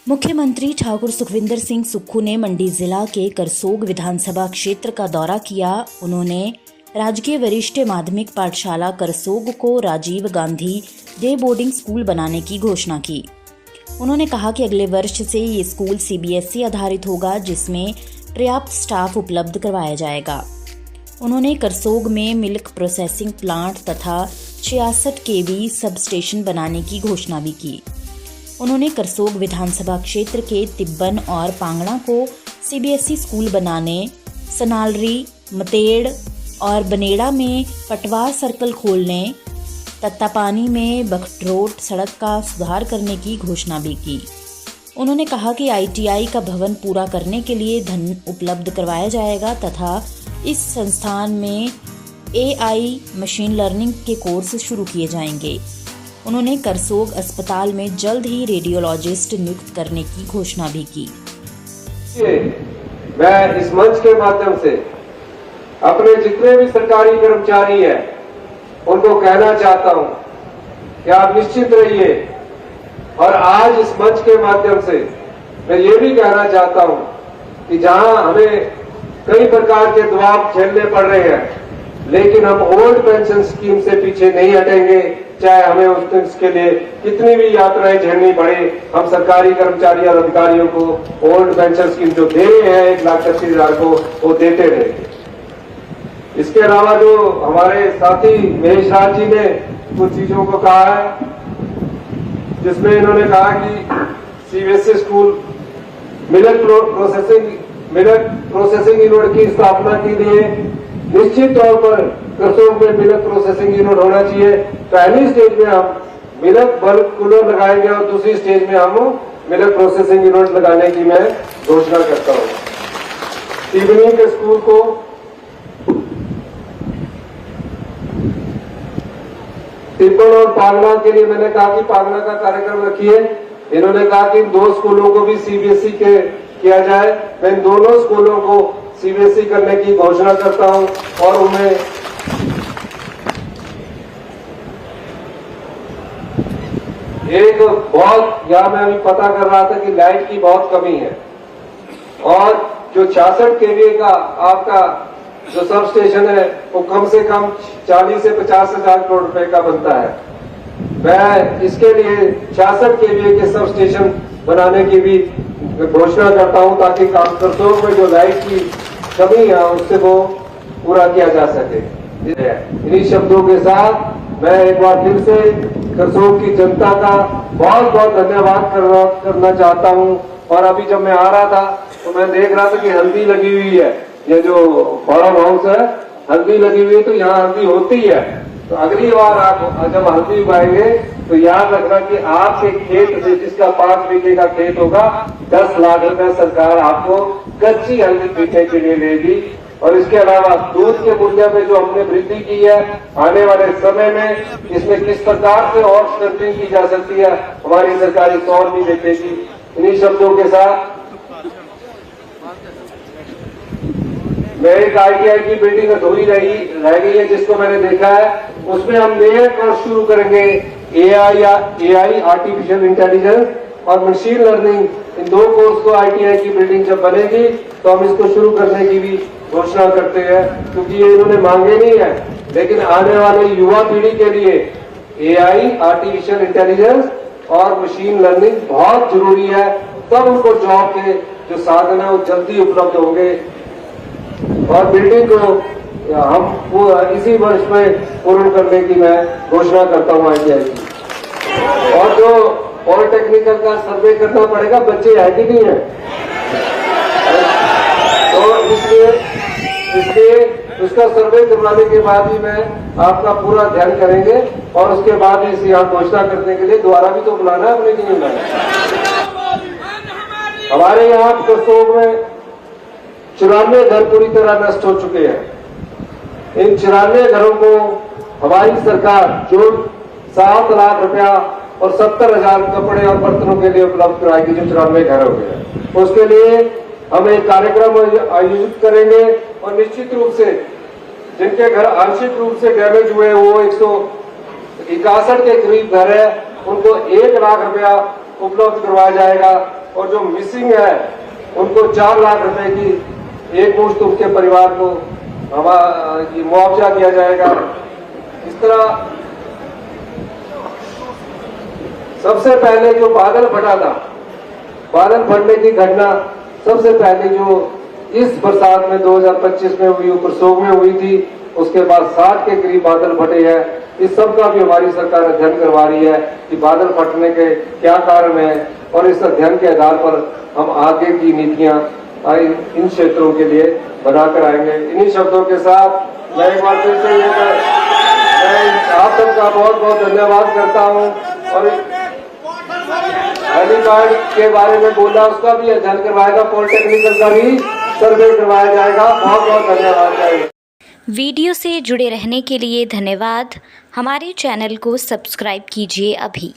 मुख्यमंत्री ठाकुर सुखविंदर सिंह सुक्खू ने मंडी जिला के करसोग विधानसभा क्षेत्र का दौरा किया। उन्होंने राजकीय वरिष्ठ माध्यमिक पाठशाला करसोग को Rajiv Gandhi day boarding school बनाने की घोषणा की। उन्होंने कहा कि अगले वर्ष से ये स्कूल CBSE आधारित होगा, जिसमें पर्याप्त स्टाफ उपलब्ध करवाया जाएगा। उन्होंने करसोग में मिल्क प्रोसेसिंग प्लांट तथा 66 kV सब स्टेशन बनाने की घोषणा भी की। उन्होंने करसोग विधानसभा क्षेत्र के तिब्बन और पांगड़ा को CBSE स्कूल बनाने, सनालरी, मतेड़ और बनेड़ा में पटवार सर्कल खोलने, तत्तापानी में बखड्रोट सड़क का सुधार करने की घोषणा भी की। उन्होंने कहा कि ITI का भवन पूरा करने के लिए धन उपलब्ध करवाया जाएगा तथा इस संस्थान में AI मशीन लर्निंग के कोर्स शुरू किए जाएंगे। उन्होंने करसोग अस्पताल में जल्द ही रेडियोलॉजिस्ट नियुक्त करने की घोषणा भी की। मैं इस मंच के माध्यम से अपने जितने भी सरकारी कर्मचारी हैं उनको कहना चाहता हूं कि आप निश्चित रहिए, और आज इस मंच के माध्यम से मैं ये भी कहना चाहता हूं कि जहां हमें कई प्रकार के दबाव झेलने पड़ रहे हैं, लेकिन हम ओल्ड पेंशन स्कीम से पीछे नहीं हटेंगे। चाहे हमें उसके लिए कितनी भी यात्राएं झेलनी पड़े, हम सरकारी कर्मचारी और अधिकारियों को ओल्ड पेंशन स्कीम जो दे रहे हैं 1,38,000 को, वो देते रहेंगे। इसके अलावा जो हमारे साथी महेश राज जी ने कुछ चीजों को कहा है, जिसमें इन्होंने कहा कि CBSE school milk processing unit की स्थापना के लिए निश्चित तौर पर करसोग में मिल्क प्रोसेसिंग यूनिट होना चाहिए। पहली स्टेज में हम मिल्क बल्क कूलर लगाएंगे और दूसरी स्टेज में हम मिल्क प्रोसेसिंग यूनिट लगाने की मैं घोषणा करता हूं। तिब्बनी के स्कूल को तिब्बन और पांगड़ा के लिए मैंने कहा कि पांगड़ा का कार्यक्रम रखिए। इन्होंने कहा कि इन 2 स्कूलों को भी CBSE के किया जाए। मैं इन दोनों स्कूलों को CBSE करने की घोषणा करता हूं और उनमें एक बहुत, यहां मैं अभी पता कर रहा था कि लाइट की बहुत कमी है, और जो 66 kV का आपका जो सब स्टेशन है वो कम से कम 40 से 50 हजार करोड़ रुपए का बनता है। मैं इसके लिए 66 kV के सब स्टेशन बनाने की भी घोषणा करता हूं, ताकि करसोग में जो लाइट की कमी है उससे वो पूरा किया जा सके। इन्हीं शब्दों के साथ मैं एक बार फिर से करसोग की जनता का बहुत बहुत धन्यवाद करना चाहता हूं। और अभी जब मैं आ रहा था तो मैं देख रहा था कि हल्दी लगी हुई है, ये जो फार्म हाउस है हल्दी लगी हुई है, तो यहाँ हल्दी होती है। तो अगली बार आप जब हल्दी उगाएंगे तो याद रखना कि आपके खेत से, जिसका 5 बीघे का खेत होगा, 10 लाख रुपए सरकार आपको कच्ची हल्दी पीने के लिए देगी। और इसके अलावा दूध के मूल्य में जो हमने वृद्धि की है, आने वाले समय में इसमें किस प्रकार से और स्ट्रेंथनिंग की जा सकती है, हमारी सरकारी तौर भी देखेगी। इन्हीं शब्दों के साथ मैं एक ITI की बिल्डिंग अधूरी रह गई है, जिसको मैंने देखा है, उसमें हम नए कोर्स शुरू करेंगे। AI आर्टिफिशियल इंटेलिजेंस और मशीन लर्निंग, इन 2 कोर्स को ITI की बिल्डिंग जब बनेगी तो हम इसको शुरू करने की भी घोषणा करते हैं, क्योंकि ये इन्होंने मांगे नहीं है, लेकिन आने वाले युवा पीढ़ी के लिए AI आर्टिफिशियल इंटेलिजेंस और मशीन लर्निंग बहुत जरूरी है। तब उनको जॉब के जो साधन है वो जल्दी उपलब्ध होंगे। और बिल्डिंग को हम इसी वर्ष में पूर्ण करने की मैं घोषणा करता हूं ITI की। और जो पॉलिटेक्निकल का सर्वे करना पड़ेगा, बच्चे है कि नहीं है, तो इसलिए उसका सर्वे करवाने के बाद ही मैं आपका पूरा ध्यान करेंगे, और उसके बाद इस यहाँ घोषणा करने के लिए दोबारा भी तो बुलाना है, अपने की नहीं बुलाना। हमारे यहाँ करसोग में 94 घर पूरी तरह नष्ट हो चुके हैं। इन 94 घरों को हमारी सरकार जो 7 लाख रुपया और 70,000 कपड़े और बर्तनों के लिए उपलब्ध कराएगी, जो 94 घर हो गए। उसके लिए हम एक कार्यक्रम आयोजित करेंगे, और निश्चित रूप से जिनके घर आंशिक रूप से डैमेज हुए, वो 161 के करीब घर है, उनको 1 लाख रुपया उपलब्ध करवाया जाएगा। और जो मिसिंग है उनको 4 लाख रुपए की एक मुश्त उनके परिवार को मुआवजा दिया जाएगा। इस तरह सबसे पहले जो बादल फटा था, बादल फटने की घटना सबसे पहले जो इस बरसात में 2025 में हुई, करसोग में हुई थी, उसके बाद 60 के करीब बादल फटे हैं। इस सब का भी हमारी सरकार अध्ययन करवा रही है कि बादल फटने के क्या कारण है, और इस अध्ययन के आधार पर हम आगे की नीतियां इन क्षेत्रों के लिए बनाकर आएंगे। इन्हीं शब्दों के साथ मैं एक बार फिर से मैं आप सबका बहुत बहुत धन्यवाद करता हूं। और हेलीपैड के बारे में बोला, उसका भी अध्ययन करवाएगा, पॉलिटेक्निकल का भी सर्वे करवाया जाएगा। बहुत बहुत धन्यवाद। वीडियो से जुड़े रहने के लिए धन्यवाद। हमारे चैनल को सब्सक्राइब कीजिए अभी।